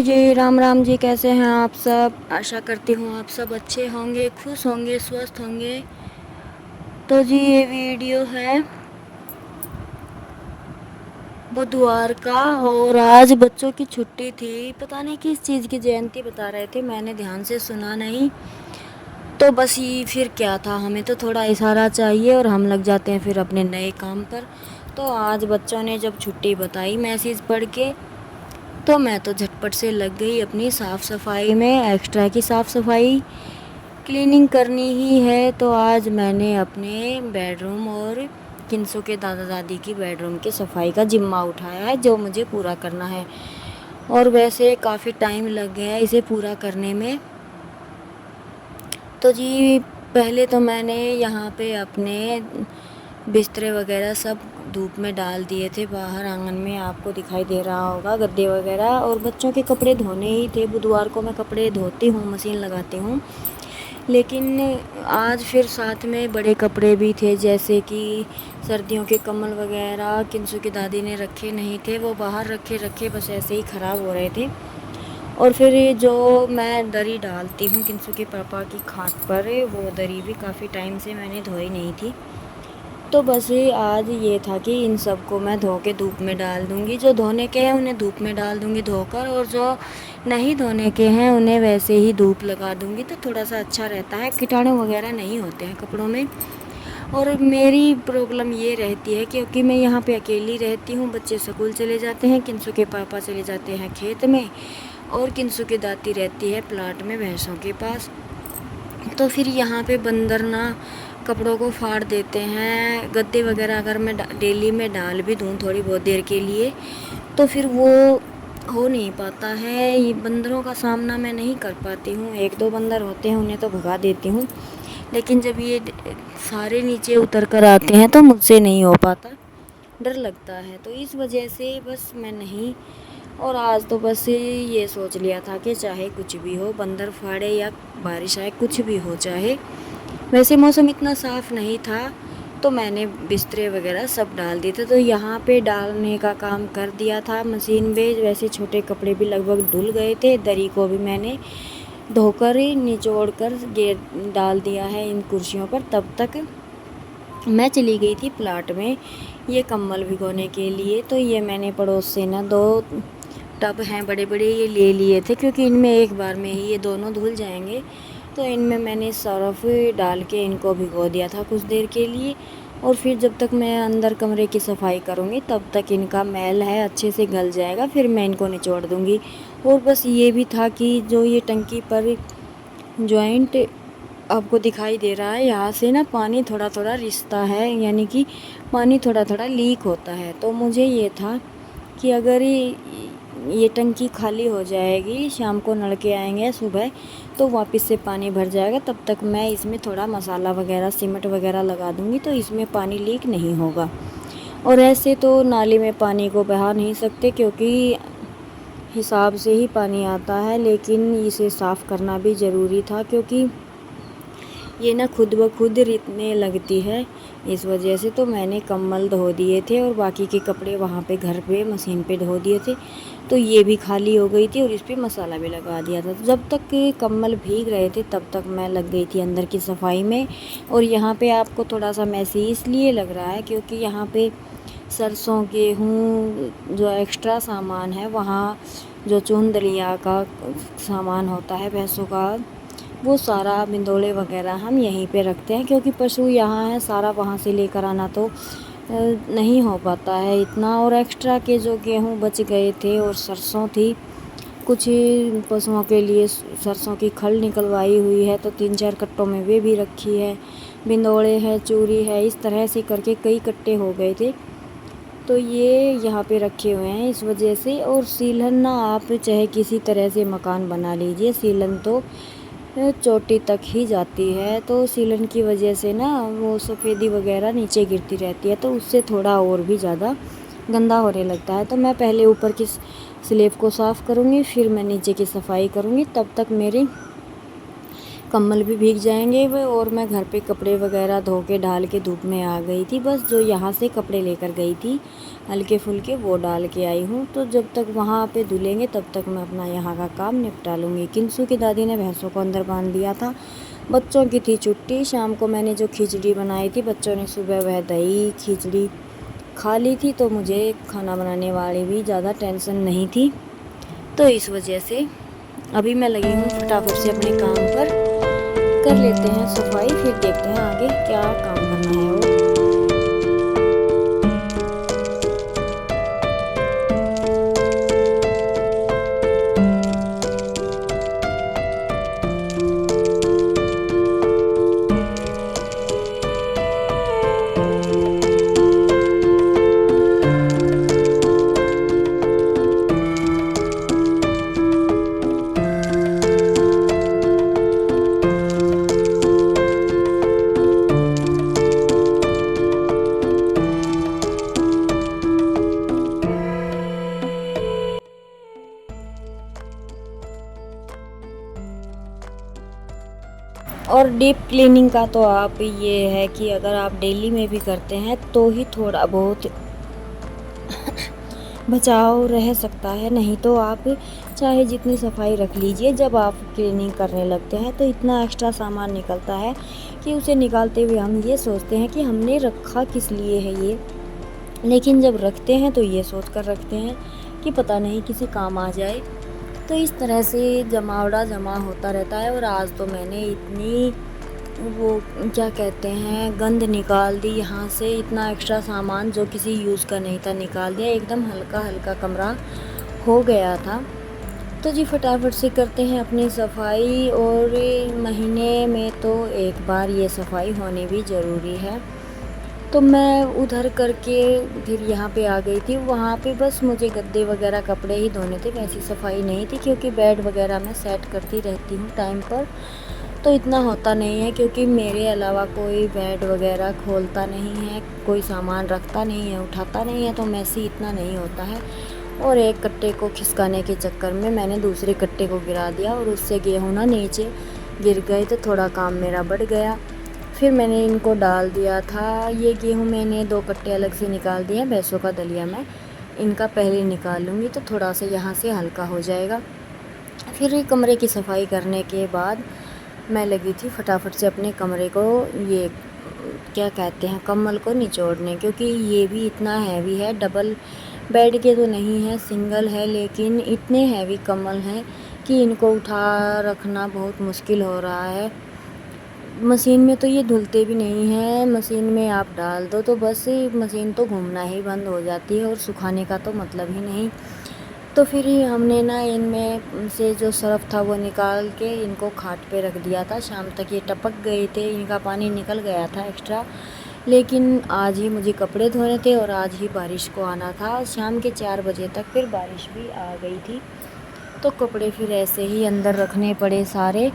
जी, राम राम जी। कैसे हैं आप सब? आशा करती हूँ आप सब अच्छे होंगे, खुश होंगे, स्वस्थ होंगे। तो जी ये वीडियो है बुधवार का और आज बच्चों की छुट्टी थी। पता नहीं किस चीज़ की जयंती बता रहे थे, मैंने ध्यान से सुना नहीं। तो बस ये फिर क्या था, हमें तो थोड़ा इशारा चाहिए और हम लग जाते हैं फिर अपने नए काम पर। तो आज बच्चों ने जब छुट्टी बताई मैसेज पढ़ के, तो मैं तो झटपट से लग गई अपनी साफ़ सफाई में। एक्स्ट्रा की साफ़ सफाई क्लीनिंग करनी ही है। तो आज मैंने अपने बेडरूम और किंसू के दादा दादी की बेडरूम की सफाई का जिम्मा उठाया है, जो मुझे पूरा करना है। और वैसे काफ़ी टाइम लग गया है इसे पूरा करने में। तो जी पहले तो मैंने यहाँ पे अपने बिस्तरे वगैरह सब धूप में डाल दिए थे बाहर आंगन में, आपको दिखाई दे रहा होगा, गद्दे वगैरह। और बच्चों के कपड़े धोने ही थे, बुधवार को मैं कपड़े धोती हूँ, मशीन लगाती हूँ। लेकिन आज फिर साथ में बड़े कपड़े भी थे, जैसे कि सर्दियों के कम्बल वगैरह किंसू की दादी ने रखे नहीं थे, वो बाहर रखे बस ऐसे ही ख़राब हो रहे थे। और फिर ये जो मैं दरी डालती हूँ किंसू के पापा की खाट पर, वो दरी भी काफ़ी टाइम से मैंने धोई नहीं थी। तो बस आज ये था कि इन सब को मैं धो के धूप में डाल दूँगी। जो धोने के हैं उन्हें धूप में डाल दूँगी धोकर, और जो नहीं धोने के हैं उन्हें वैसे ही धूप लगा दूँगी, तो थोड़ा सा अच्छा रहता है, कीटाणु वगैरह नहीं होते हैं कपड़ों में। और मेरी प्रॉब्लम ये रहती है क्योंकि मैं यहाँ पे अकेली रहती हूँ, बच्चे स्कूल चले जाते हैं, किंसू के पापा चले जाते हैं खेत में, और किंसू की दादी रहती है प्लाट में भैंसों के पास। तो फिर यहाँ पे बंदर ना कपड़ों को फाड़ देते हैं। गद्दे वगैरह अगर मैं डेली में डाल भी दूँ थोड़ी बहुत देर के लिए, तो फिर वो हो नहीं पाता है। ये बंदरों का सामना मैं नहीं कर पाती हूँ। एक दो बंदर होते हैं उन्हें तो भगा देती हूँ, लेकिन जब ये सारे नीचे उतर कर आते हैं तो मुझसे नहीं हो पाता, डर लगता है। तो इस वजह से बस मैं नहीं। और आज तो बस ये सोच लिया था कि चाहे कुछ भी हो, बंदर फाड़े या बारिश आए, कुछ भी हो चाहे। वैसे मौसम इतना साफ़ नहीं था, तो मैंने बिस्तरे वगैरह सब डाल दिए थे। तो यहाँ पे डालने का काम कर दिया था मशीन में। वैसे छोटे कपड़े भी लगभग धुल गए थे, दरी को भी मैंने धोकर निचोड़ कर डाल दिया है इन कुर्सियों पर। तब तक मैं चली गई थी प्लाट में ये कम्बल भिगोने के लिए। तो ये मैंने पड़ोस से ना 2 टब हैं बड़े बड़े, ये ले लिए थे, क्योंकि इनमें एक बार में ही ये दोनों धुल जाएंगे। तो इनमें मैंने सर्फ डाल के इनको भिगो दिया था कुछ देर के लिए। और फिर जब तक मैं अंदर कमरे की सफाई करूँगी तब तक इनका मैल है अच्छे से गल जाएगा, फिर मैं इनको निचोड़ दूँगी। और बस ये भी था कि जो ये टंकी पर जॉइंट आपको दिखाई दे रहा है, यहाँ से ना पानी थोड़ा थोड़ा रिसता है, यानी कि पानी थोड़ा थोड़ा लीक होता है। तो मुझे ये था कि अगर ये टंकी खाली हो जाएगी, शाम को नलके आएंगे सुबह, तो वापस से पानी भर जाएगा, तब तक मैं इसमें थोड़ा मसाला वगैरह सीमेंट वगैरह लगा दूँगी, तो इसमें पानी लीक नहीं होगा। और ऐसे तो नाली में पानी को बहा नहीं सकते, क्योंकि हिसाब से ही पानी आता है, लेकिन इसे साफ़ करना भी ज़रूरी था, क्योंकि ये ना खुद ब खुद रितने लगती है। इस वजह से तो मैंने कम्बल धो दिए थे और बाकी के कपड़े वहाँ पे घर पे मशीन पे धो दिए थे। तो ये भी खाली हो गई थी और इस पे मसाला भी लगा दिया था। तो जब तक कम्बल भीग रहे थे तब तक मैं लग गई थी अंदर की सफाई में। और यहाँ पे आपको थोड़ा सा मैसी इसलिए लग रहा है क्योंकि यहाँ पे सरसों, गेहूँ, जो एक्स्ट्रा सामान है, वहाँ जो चून दलिया का सामान होता है भैंसों का, वो सारा बिंदोले वगैरह हम यहीं पे रखते हैं, क्योंकि पशु यहाँ है, सारा वहाँ से लेकर आना तो नहीं हो पाता है इतना। और एक्स्ट्रा के जो गेहूँ बच गए थे और सरसों थी, कुछ पशुओं के लिए सरसों की खल निकलवाई हुई है, तो 3-4 कट्टों में वे भी रखी है। बिंदोड़े है, चूरी है, इस तरह से करके कई कट्टे हो गए थे, तो ये यहाँ पे रखे हुए हैं इस वजह से। और सीलन ना आप चाहे किसी तरह से मकान बना लीजिए, सीलन तो चोटी तक ही जाती है, तो सीलन की वजह से ना वो सफ़ेदी वगैरह नीचे गिरती रहती है, तो उससे थोड़ा और भी ज़्यादा गंदा होने लगता है। तो मैं पहले ऊपर की स्लैब को साफ़ करूँगी, फिर मैं नीचे की सफाई करूँगी, तब तक मेरी कम्बल भी भीग जाएंगे वो। और मैं घर पे कपड़े वगैरह धो के डाल के धूप में आ गई थी। बस जो यहाँ से कपड़े लेकर गई थी हल्के फुल्के वो डाल के आई हूँ। तो जब तक वहाँ पे धुलेंगे तब तक मैं अपना यहाँ का काम निपटा लूँगी। किंसू की दादी ने भैंसों को अंदर बांध दिया था। बच्चों की थी छुट्टी। शाम को मैंने जो खिचड़ी बनाई थी बच्चों ने सुबह वह दही खिचड़ी खा ली थी, तो मुझे खाना बनाने वाली भी ज़्यादा टेंशन नहीं थी। तो इस वजह से अभी मैं लगी हूँ फटाफट से अपने काम पर। कर लेते हैं सफाई, फिर देखते हैं आगे क्या काम करना है और। और डीप क्लीनिंग का तो आप ये है कि अगर आप डेली में भी करते हैं तो ही थोड़ा बहुत बचाव रह सकता है, नहीं तो आप चाहे जितनी सफाई रख लीजिए, जब आप क्लीनिंग करने लगते हैं तो इतना एक्स्ट्रा सामान निकलता है कि उसे निकालते हुए हम ये सोचते हैं कि हमने रखा किस लिए है ये। लेकिन जब रखते हैं तो ये सोच कर रखते हैं कि पता नहीं किसी काम आ जाए। तो इस तरह से जमावड़ा जमा होता रहता है। और आज तो मैंने इतनी वो क्या कहते हैं गंद निकाल दी यहाँ से, इतना एक्स्ट्रा सामान जो किसी यूज़ का नहीं था निकाल दिया। एकदम हल्का हल्का कमरा हो गया था। तो जी फटाफट से करते हैं अपनी सफाई। और महीने में तो एक बार ये सफाई होनी भी ज़रूरी है। तो मैं उधर करके फिर यहाँ पे आ गई थी। वहाँ पे बस मुझे गद्दे वगैरह कपड़े ही धोने थे, वैसी सफाई नहीं थी, क्योंकि बेड वगैरह मैं सेट करती रहती हूँ टाइम पर। तो इतना होता नहीं है, क्योंकि मेरे अलावा कोई बेड वगैरह खोलता नहीं है, कोई सामान रखता नहीं है, उठाता नहीं है, तो मैसी इतना नहीं होता है। और एक कट्टे को खिसकाने के चक्कर में मैंने दूसरे कट्टे को गिरा दिया और उससे गेहूँ ना नीचे गिर गए, तो थोड़ा काम मेरा बढ़ गया। फिर मैंने इनको डाल दिया था। ये गेहूँ मैंने 2 कट्टे अलग से निकाल दिए। भैंसों का दलिया मैं इनका पहले निकाल लूँगी, तो थोड़ा सा यहाँ से हल्का हो जाएगा। फिर कमरे की सफाई करने के बाद मैं लगी थी फटाफट से अपने कमरे को ये क्या कहते हैं कम्बल को निचोड़ने, क्योंकि ये भी इतना हैवी है। डबल बेड के तो नहीं है, सिंगल है, लेकिन इतने हैवी कम्बल हैं कि इनको उठा रखना बहुत मुश्किल हो रहा है। मशीन में तो ये धुलते भी नहीं हैं। मशीन में आप डाल दो तो बस मशीन तो घूमना ही बंद हो जाती है और सुखाने का तो मतलब ही नहीं। तो फिर ही हमने ना इनमें से जो सर्फ था वो निकाल के इनको खाट पे रख दिया था। शाम तक ये टपक गए थे, इनका पानी निकल गया था एक्स्ट्रा। लेकिन आज ही मुझे कपड़े धोने थे और आज ही बारिश को आना था। शाम के 4 बजे तक फिर बारिश भी आ गई थी, तो कपड़े फिर ऐसे ही अंदर रखने पड़े सारे।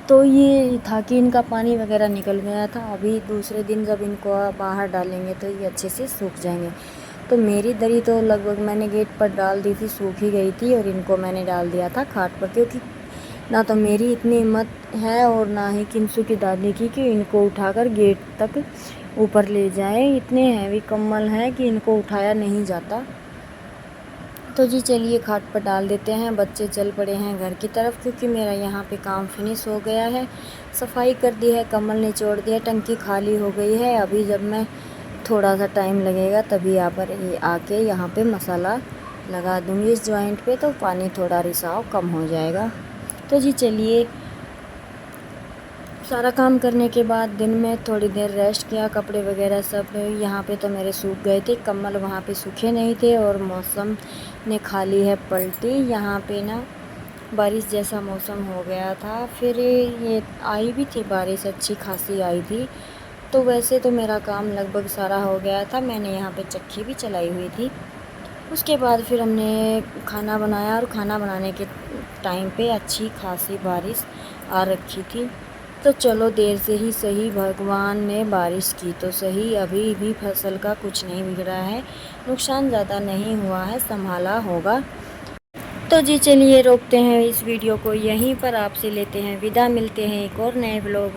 तो ये था कि इनका पानी वगैरह निकल गया था। अभी दूसरे दिन जब इनको बाहर डालेंगे तो ये अच्छे से सूख जाएंगे। तो मेरी दरी तो लगभग मैंने गेट पर डाल दी थी, सूख ही गई थी, और इनको मैंने डाल दिया था खाट पर, क्योंकि ना तो मेरी इतनी हिम्मत है और ना ही किंसू की दादी की कि इनको उठाकर गेट तक ऊपर ले जाएं। इतने हैवी कम्बल हैं कि इनको उठाया नहीं जाता। तो जी चलिए खाट पर डाल देते हैं। बच्चे चल पड़े हैं घर की तरफ, क्योंकि मेरा यहाँ पे काम फिनिश हो गया है। सफाई कर दी है, कम्बल निचोड़ दिया, टंकी खाली हो गई है। अभी जब मैं थोड़ा सा टाइम लगेगा तभी यहाँ पर आके यहाँ पे मसाला लगा दूँगी इस जॉइंट पे, तो पानी थोड़ा रिसाव कम हो जाएगा। तो जी चलिए सारा काम करने के बाद दिन में थोड़ी देर रेस्ट किया। कपड़े वगैरह सब यहाँ पे तो मेरे सूख गए थे, कम्बल वहाँ पे सूखे नहीं थे। और मौसम ने खा ली है पलटी। यहाँ पे ना बारिश जैसा मौसम हो गया था। फिर ये आई भी थी बारिश, अच्छी खासी आई थी। तो वैसे तो मेरा काम लगभग सारा हो गया था। मैंने यहाँ पे चक्की भी चलाई हुई थी। उसके बाद फिर हमने खाना बनाया, और खाना बनाने के टाइम पे अच्छी खासी बारिश आ रखी थी। तो चलो देर से ही सही, भगवान ने बारिश की तो सही। अभी भी फसल का कुछ नहीं बिगड़ा है, नुकसान ज़्यादा नहीं हुआ है, संभाला होगा। तो जी चलिए रोकते हैं इस वीडियो को यहीं पर, आपसे लेते हैं विदा, मिलते हैं एक और नए व्लॉग।